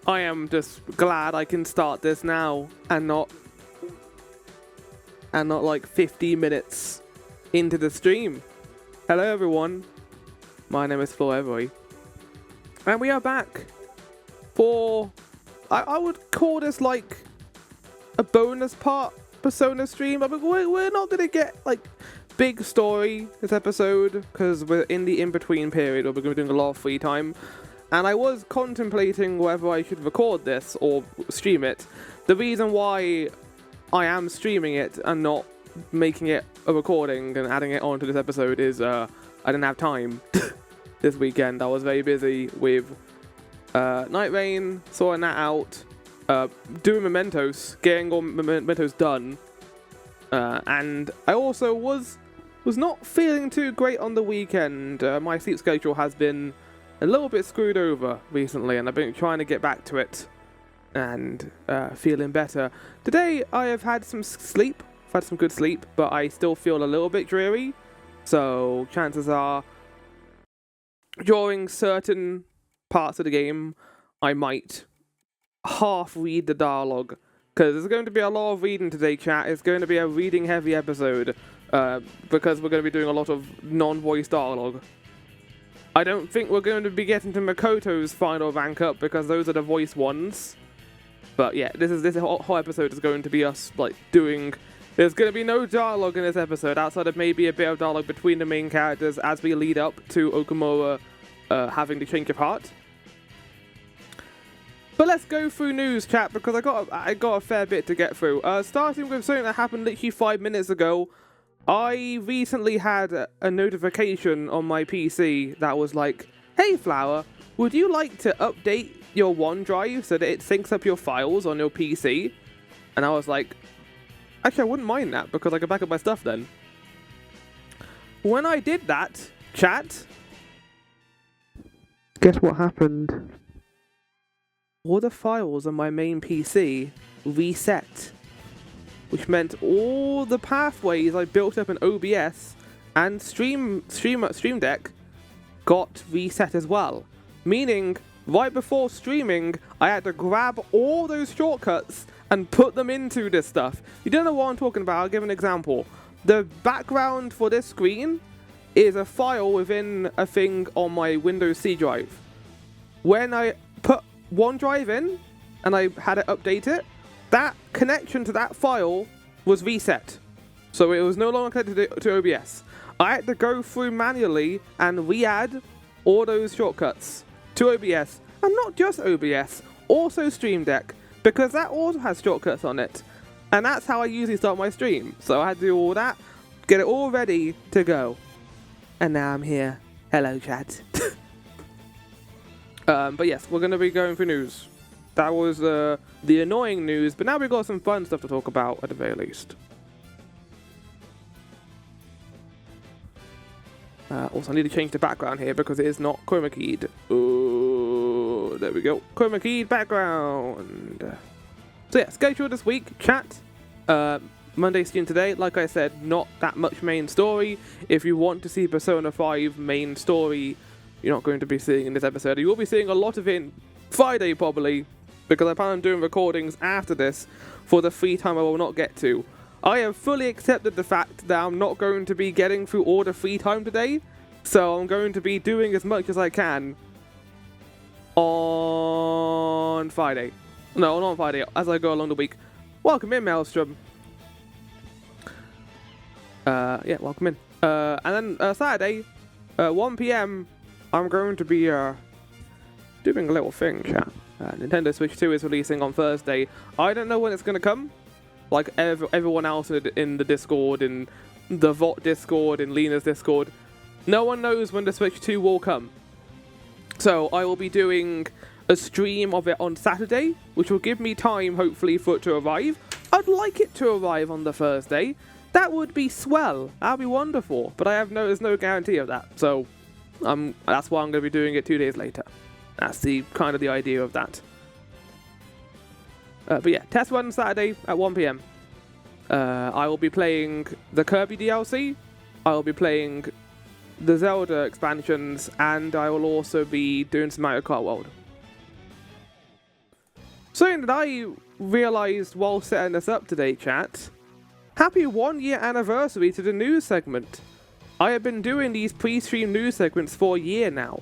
I am just glad I can start this now and not like 50 minutes into the stream. Hello everyone, my name is Floevery, and we are back for, I would call this like a bonus part Persona stream. I mean, we're not going to get like big story this episode because we're in the in-between period where we're going to be doing a lot of free time. And I was contemplating whether I should record this or stream it. The reason why I am streaming it and not making it a recording and adding it onto this episode is I didn't have time this weekend. I was very busy with Night Rain, sorting that out, doing Mementos, getting all Mementos done, and I also was not feeling too great on the weekend. My sleep schedule has been a little bit screwed over recently, and I've been trying to get back to it and feeling better. Today I have had some sleep, I've had some good sleep, but I still feel a little bit dreary, so chances are during certain parts of the game I might half read the dialogue, because there's going to be a lot of reading today, chat. It's going to be a reading heavy episode because we're going to be doing a lot of non-voice dialogue. I don't think we're going to be getting to Makoto's final rank up because those are the voice ones. But yeah, this whole episode is going to be us like doing. There's going to be no dialogue in this episode outside of maybe a bit of dialogue between the main characters as we lead up to Okumura having the change of heart. But let's go through news, chat, because I got a fair bit to get through. Starting with something that happened literally 5 minutes ago. I recently had a notification on my PC that was like, "Hey Flower, would you like to update your OneDrive so that it syncs up your files on your PC?" And I was like, actually I wouldn't mind that because I could back up my stuff then. When I did that, chat, guess what happened? All the files on my main PC reset, which meant all the pathways I built up in OBS and Stream Deck got reset as well. Meaning, right before streaming, I had to grab all those shortcuts and put them into this stuff. You don't know what I'm talking about, I'll give an example. The background for this screen is a file within a thing on my Windows C drive. When I put OneDrive in and I had it update it, that connection to that file was reset. So it was no longer connected to OBS. I had to go through manually and re-add all those shortcuts to OBS. And not just OBS, also Stream Deck, because that also has shortcuts on it. And that's how I usually start my stream. So I had to do all that, get it all ready to go. And now I'm here. Hello, chat. But yes, we're going to be going through news. That was the annoying news, but now we've got some fun stuff to talk about at the very least. Also, I need to change the background here because it is not chroma keyed. Oh, there we go. Chroma keyed background. So yeah, schedule this week, chat. Monday stream today. Like I said, not that much main story. If you want to see Persona 5 main story, you're not going to be seeing in this episode. You will be seeing a lot of it in Friday probably, because I plan on doing recordings after this for the free time I will not get to. I have fully accepted the fact that I'm not going to be getting through all the free time today, so I'm going to be doing as much as I can on Friday. No, not on Friday, as I go along the week. Welcome in, Maelstrom. Yeah, welcome in. And then Saturday, 1 PM, I'm going to be doing a little thing, chat. Nintendo Switch 2 is releasing on Thursday. I don't know when it's going to come. Like everyone else in the Discord, in the VOT Discord, in Lena's Discord. No one knows when the Switch 2 will come. So I will be doing a stream of it on Saturday, which will give me time, hopefully, for it to arrive. I'd like it to arrive on the Thursday. That would be swell. That'd be wonderful. But there's no guarantee of that. So that's why I'm going to be doing it 2 days later. That's the kind of the idea of that. But yeah, test run Saturday at 1 PM. I will be playing the Kirby DLC. I will be playing the Zelda expansions, and I will also be doing some Mario Kart World. Something that I realised while setting this up today, chat. Happy 1 year anniversary to the news segment. I have been doing these pre-stream news segments for a year now.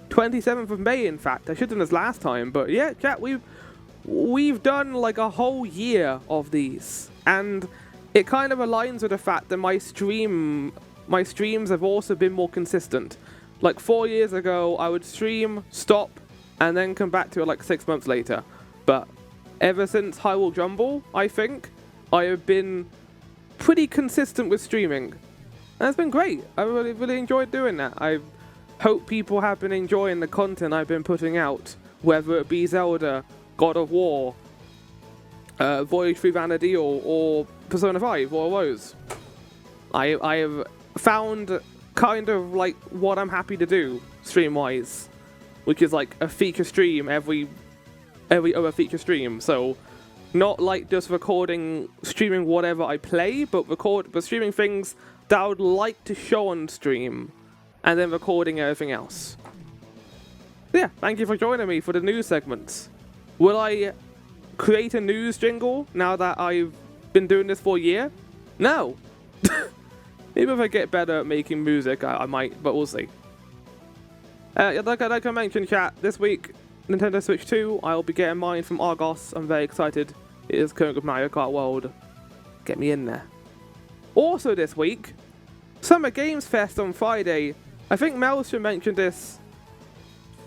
27th of May, in fact. I should have done this last time, but yeah, chat, we've done like a whole year of these. And it kind of aligns with the fact that my streams have also been more consistent. Like 4 years ago, I would stream, stop, and then come back to it like 6 months later. But ever since Hyrule Jumble, I think, I have been pretty consistent with streaming. And it's been great. I really enjoyed doing that. I hope people have been enjoying the content I've been putting out, whether it be Zelda, God of War, Voyage Through Vana'diel, or Persona 5, or those. I have found kind of like what I'm happy to do stream-wise, which is like a feature stream every other feature stream. So not like just streaming whatever I play, but streaming things that I would like to show on stream, and then recording everything else. So yeah, thank you for joining me for the news segments. Will I create a news jingle now that I've been doing this for a year? No. Maybe if I get better at making music, I might, but we'll see. Like I mentioned, chat, this week, Nintendo Switch 2, I'll be getting mine from Argos. I'm very excited. It is currently with Mario Kart World. Get me in there. Also this week, Summer Games Fest on Friday. I think Maelstrom mentioned this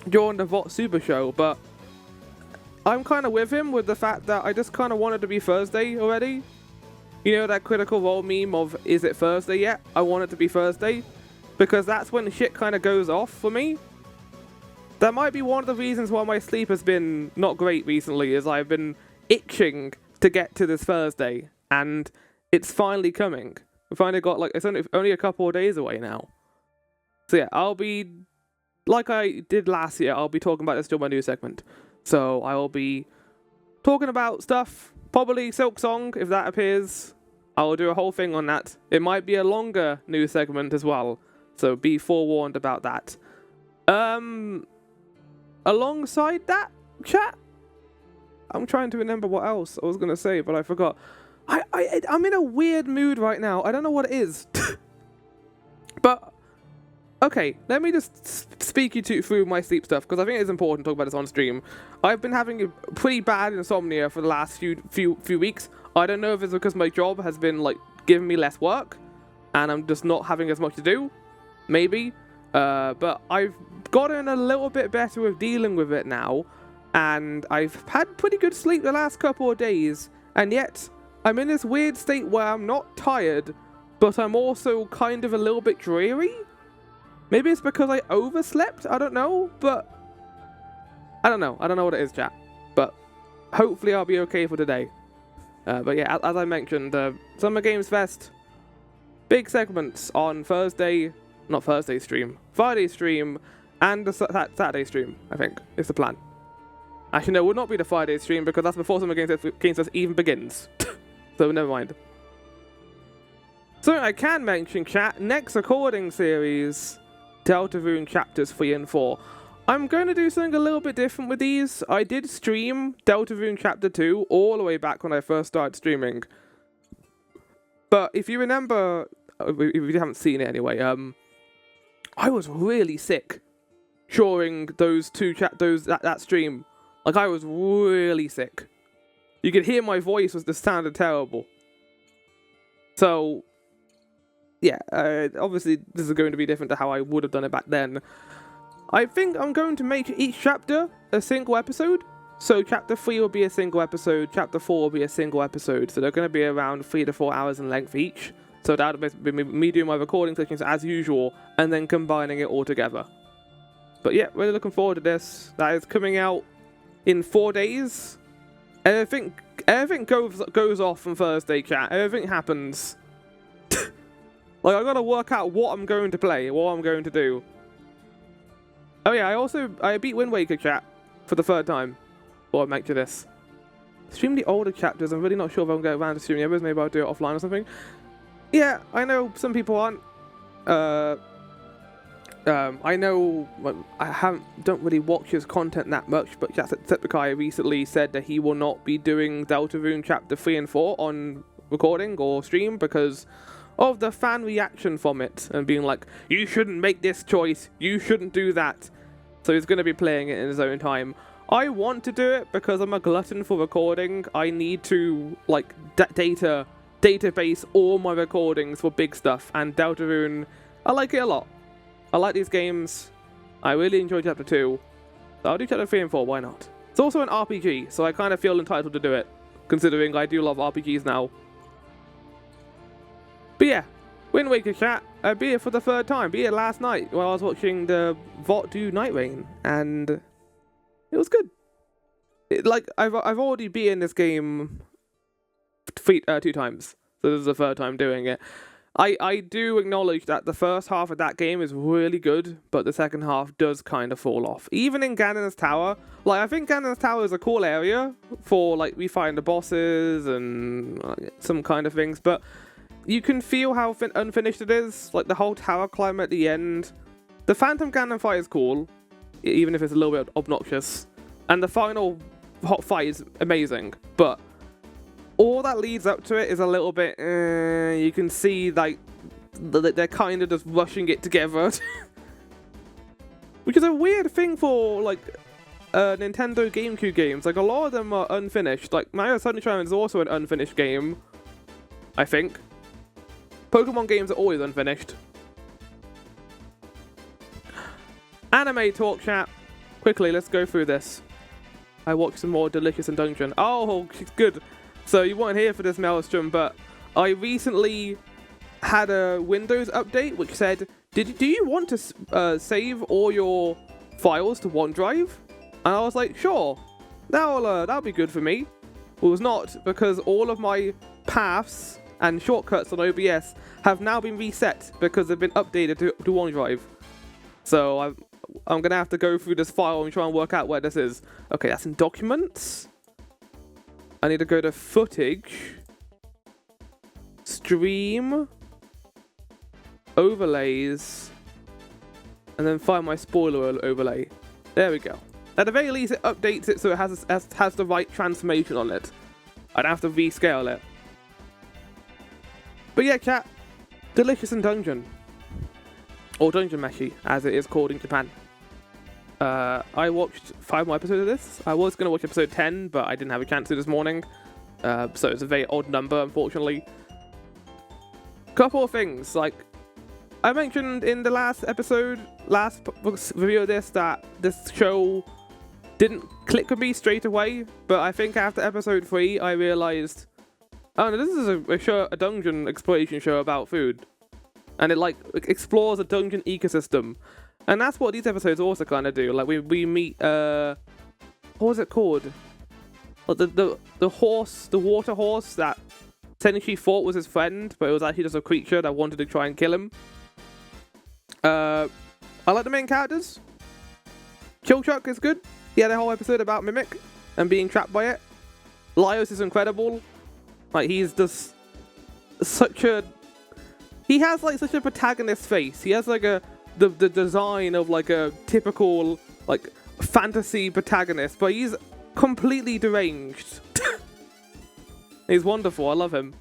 during the VOT Super Show, but I'm kind of with him with the fact that I just kind of wanted to be Thursday already. You know that Critical Role meme of, is it Thursday yet? I want it to be Thursday, because that's when shit kind of goes off for me. That might be one of the reasons why my sleep has been not great recently, is I've been itching to get to this Thursday, and it's finally coming. We finally got, like, it's only a couple of days away now. So yeah, I'll be, like I did last year, I'll be talking about this during my news segment. So I will be talking about stuff, probably Silk Song, if that appears. I will do a whole thing on that. It might be a longer news segment as well, so be forewarned about that. Alongside that, chat, I'm trying to remember what else I was going to say, but I forgot. I'm in a weird mood right now. I don't know what it is. But, okay, let me just speak you through my sleep stuff, because I think it's important to talk about this on stream. I've been having a pretty bad insomnia for the last few weeks. I don't know if it's because my job has been, like, giving me less work, and I'm just not having as much to do. Maybe. But I've gotten a little bit better with dealing with it now, and I've had pretty good sleep the last couple of days, and yet I'm in this weird state where I'm not tired, but I'm also kind of a little bit dreary. Maybe it's because I overslept, I don't know, but I don't know what it is, chat, but hopefully I'll be okay for today. But yeah, as I mentioned, Summer Games Fest, big segments on Friday stream, and the Saturday stream, I think, is the plan. Actually, no, it would not be the Friday stream, because that's before Summer Games Fest even begins. So, never mind. Something I can mention, chat, next recording series, Deltarune Chapters 3 and 4. I'm going to do something a little bit different with these. I did stream Deltarune Chapter 2 all the way back when I first started streaming. But if you remember, if you haven't seen it anyway, I was really sick during that stream. Like, I was really sick. You could hear my voice just sounded terrible. So, yeah, obviously this is going to be different to how I would have done it back then. I think I'm going to make each chapter a single episode. So chapter 3 will be a single episode, chapter 4 will be a single episode. So they're going to be around 3 to 4 hours in length each. So that would be me doing my recording sessions as usual, and then combining it all together. But yeah, really looking forward to this. That is coming out in 4 days. Everything goes off on Thursday, chat. Everything happens. Like, I gotta work out what I'm going to play, what I'm going to do. Oh yeah, I beat Wind Waker, chat, for the 3rd time. Before I make to this. Stream the older chapters. I'm really not sure if I'll get around to streaming the others. Maybe I'll do it offline or something. Yeah, I know some people aren't I know don't really watch his content that much, but Jacksepticeye recently said that he will not be doing Deltarune Chapter 3 and 4 on recording or stream because of the fan reaction from it and being like, you shouldn't make this choice, you shouldn't do that. So he's going to be playing it in his own time. I want to do it because I'm a glutton for recording. I need to like database all my recordings for big stuff, and Deltarune, I like it a lot. I like these games. I really enjoy Chapter 2. So I'll do Chapter 3 and 4, why not? It's also an RPG, so I kind of feel entitled to do it, considering I do love RPGs now. But yeah, Wind Waker chat, I beat it for the third time. Beat it last night while I was watching the VOT do Night Rain, and it was good. I've already beaten this game 2 times, so this is the third time doing it. I do acknowledge that the first half of that game is really good, but the second half does kind of fall off. Even in Ganon's Tower, I think Ganon's Tower is a cool area for, we find the bosses and some kind of things, but you can feel how unfinished it is, the whole tower climb at the end. The Phantom Ganon fight is cool, even if it's a little bit obnoxious, and the final hot fight is amazing, but all that leads up to it is a little bit, you can see, they're kind of just rushing it together. Which is a weird thing for, Nintendo GameCube games. A lot of them are unfinished. Mario Sunshine is also an unfinished game, I think. Pokemon games are always unfinished. Anime talk chat. Quickly, let's go through this. I watched some more Delicious in Dungeon. Oh, she's good. So you weren't here for this, Maelstrom, but I recently had a Windows update which said, do you want to save all your files to OneDrive? And I was like, sure, that'll be good for me. Well, it was not, because all of my paths and shortcuts on OBS have now been reset because they've been updated to OneDrive. So I'm gonna have to go through this file and try and work out where this is. Okay, that's in Documents. I need to go to Footage, Stream, Overlays, and then find my spoiler overlay. There we go. At the very least, it updates it so it has the right transformation on it. I'd have to rescale it. But yeah, chat, Delicious in Dungeon. Or Dungeon Meshi, as it is called in Japan. I watched 5 more episodes of this. I was going to watch episode 10, but I didn't have a chance to this morning. So it's a very odd number, unfortunately. Couple of things, I mentioned in the last review of this, that this show didn't click with me straight away, but I think after episode 3, I realized, oh no, this is a dungeon exploration show about food. And it explores a dungeon ecosystem. And that's what these episodes also kind of do. We meet, what was it called? The horse, the water horse that Tenchi thought was his friend, but it was actually just a creature that wanted to try and kill him. I like the main characters. Chillchuck is good. He had a whole episode about Mimic and being trapped by it. Laios is incredible. He's just such a... He has such a protagonist face. He has the design of a typical fantasy protagonist, but he's completely deranged. He's wonderful. I love him.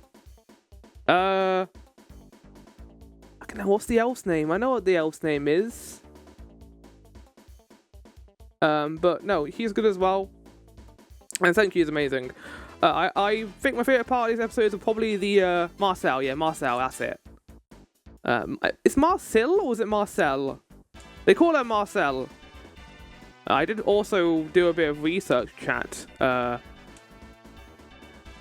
What's the elf's name? I know what the elf's name is. But no, he's good as well. And Senki is amazing. I think my favorite part of these episodes are probably the Marcel. Yeah, Marcel. That's it. Is Marcel or is it Marcel? They call her Marcel. I did also do a bit of research, chat.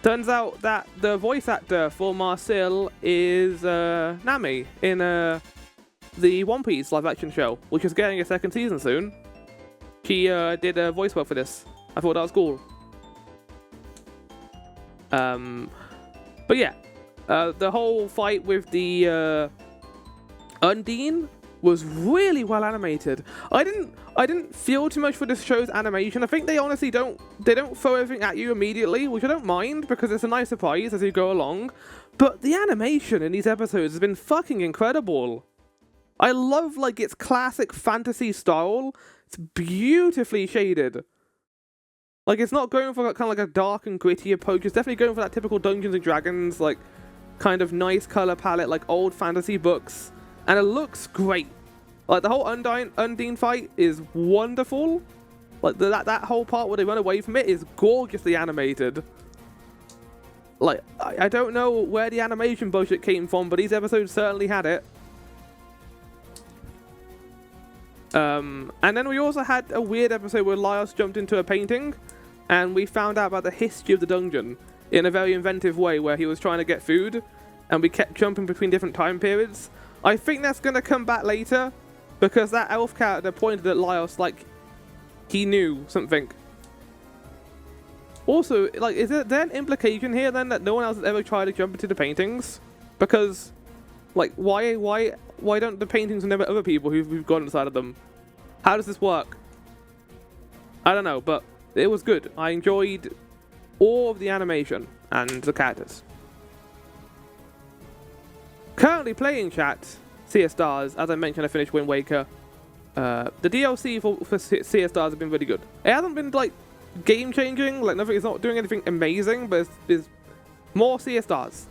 Turns out that the voice actor for Marcel is Nami in the One Piece live action show, which is getting a second season soon. She did a voice work for this. I thought that was cool. But yeah, the whole fight with the Undine was really well animated. I didn't feel too much for this show's animation. I think they honestly don't throw everything at you immediately, which I don't mind because it's a nice surprise as you go along. But the animation in these episodes has been fucking incredible. I love, like, its classic fantasy style. It's beautifully shaded. Like, it's not going for kind of like a dark and gritty approach. It's definitely going for that typical Dungeons and Dragons, like, kind of nice color palette, like old fantasy books. And it looks great. Like, the whole Undine fight is wonderful. Like, that whole part where they run away from it is gorgeously animated. Like, I don't know where the animation budget came from, but these episodes certainly had it. And then we also had a weird episode where Laios jumped into a painting, and we found out about the history of the dungeon in a very inventive way, where he was trying to get food, and we kept jumping between different time periods. I think that's going to come back later, because that elf character pointed at Laios like he knew something. Also, like, is there an implication here then that no one else has ever tried to jump into the paintings? Because, like, why don't the paintings remember other people who've gone inside of them? How does this work? I don't know, but it was good. I enjoyed all of the animation and the characters. Currently playing, chat, Sea of Stars. As I mentioned, I finished Wind Waker. The DLC for Sea of Stars has been really good. It hasn't been, like, game-changing. Like, nothing. It's not doing anything amazing, but it's more Sea of Stars.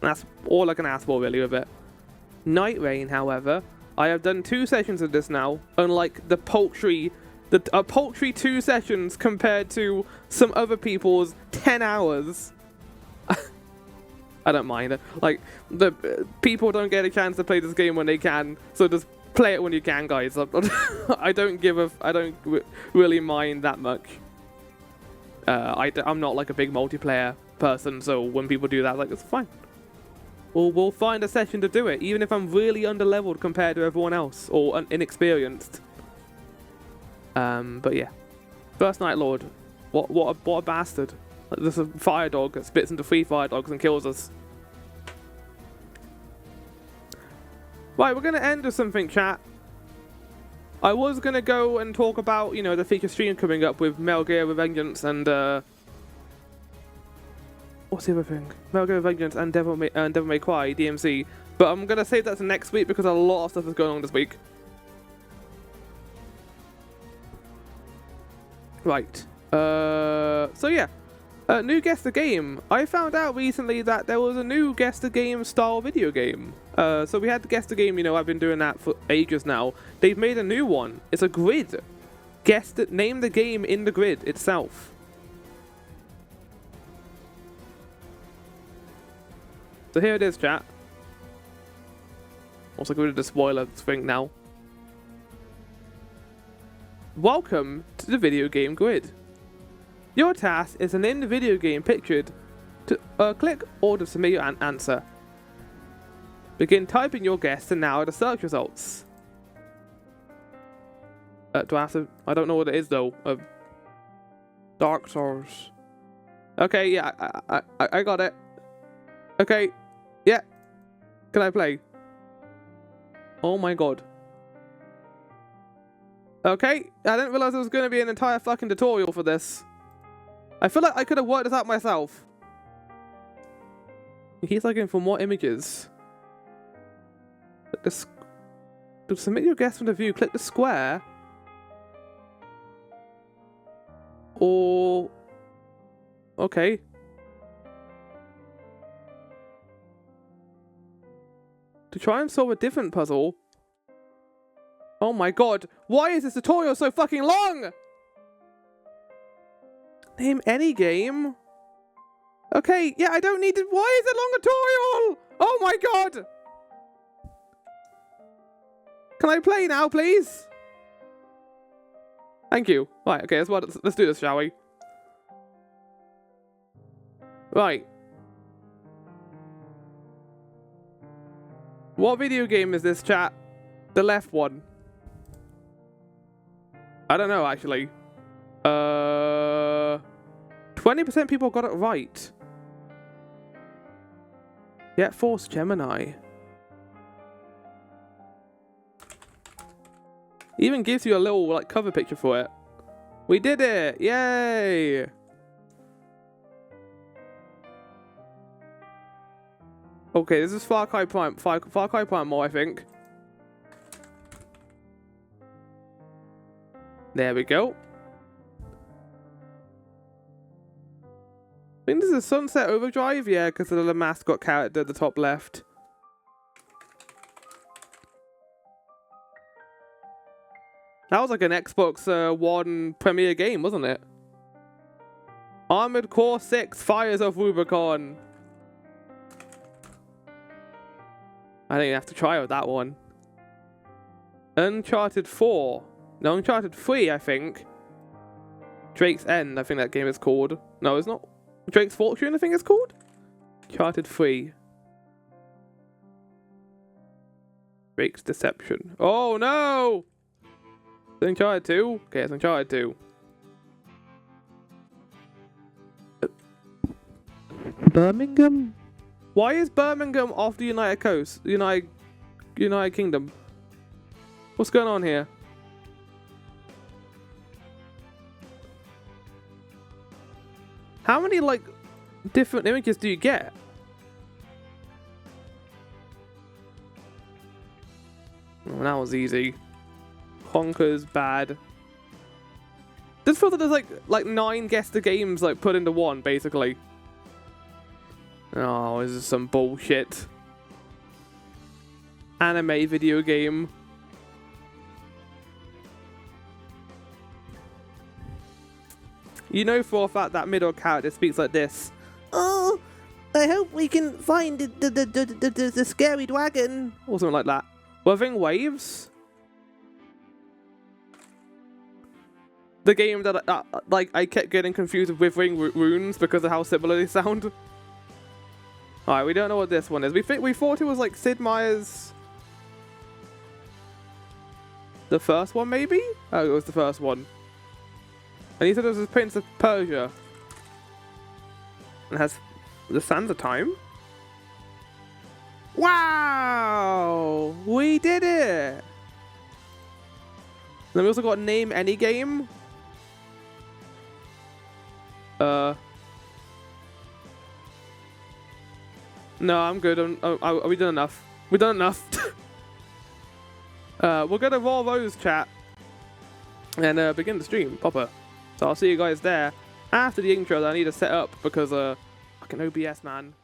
That's all I can ask for, really, with it. Night Rain, however, I have done 2 sessions of this now, unlike the paltry 2 sessions compared to some other people's 10 hours. I don't mind it. Like, the people don't get a chance to play this game when they can, so just play it when you can, guys. I don't really mind that much. I'm not like a big multiplayer person, so when people do that, like, it's fine. We'll find a session to do it, even if I'm really underleveled compared to everyone else, or inexperienced. But yeah. First Night Lord. What a bastard. Like, there's a fire dog that spits into 3 fire dogs and kills us. Right, we're going to end with something, chat. I was going to go and talk about, you know, the feature stream coming up with Metal Gear Revengeance and, what's the other thing? Metal Gear Revengeance and Devil May Cry, DMC. But I'm going to save that to next week because a lot of stuff is going on this week. Right. So yeah. New Guess the Game. I found out recently that there was a new Guess the Game style video game. So we had the Guess the Game, you know, I've been doing that for ages now. They've made a new one. It's a grid. Name the game in the grid itself. So here it is, chat. Also go to the spoiler thing now. Welcome to the video game grid. Your task is to name the video game pictured. To click or to submit your answer. Begin typing your guess and now the search results. Do I have to? I don't know what it is though. Dark Souls. Okay, yeah, I got it. Okay, yeah. Can I play? Oh my god. Okay, I didn't realize there was going to be an entire fucking tutorial for this. I feel like I could have worked this out myself. He's looking for more images. To submit your guess from the view, click the square. Or... Okay. To try and solve a different puzzle. Oh my god. Why is this tutorial so fucking long? Name any game? Okay, yeah, I don't need to... Why is it long tutorial? Oh my god! Can I play now, please? Thank you. Right, okay, let's do this, shall we? Right. What video game is this, chat? The left one. I don't know, actually. 20% people got it right. Yeah, Force Gemini. Even gives you a little, like, cover picture for it. We did it! Yay! Okay, this is Far Cry Primal, I think. There we go. I think this is Sunset Overdrive, yeah, because of the mascot character at the top left. That was like an Xbox One premiere game, wasn't it? Armored Core 6, Fires of Rubicon. I think you have to try with that one. Uncharted 4. No, Uncharted 3, I think. Drake's End, I think that game is called. No, it's not. Drake's Fortune, I think it's called. Uncharted 3. Drake's Deception. Oh no! It's Uncharted 2? Okay, it's Uncharted 2. Birmingham? Why is Birmingham off the United Coast? United Kingdom? What's going on here? How many, like, different images do you get? Oh, that was easy. Conker's bad. Just feel that there's like 9 guess the games like put into one, basically. Oh, this is some bullshit. Anime video game. You know for a fact that middle character speaks like this. Oh, I hope we can find the scary dragon. Or something like that. Wuthering Waves? The game that like I kept getting confused with Withering Runes because of how similar they sound. Alright, we don't know what this one is. We thought it was like Sid Meier's... The first one, maybe? Oh, it was the first one. And he said it was Prince of Persia. And has the Sands of Time. Wow! We did it! Then we also got Name Any Game. No, I'm good. Are we done enough? We've done enough. We're gonna roll those, chat, and begin the stream proper. So I'll see you guys there after the intro that I need to set up because fucking OBS, man.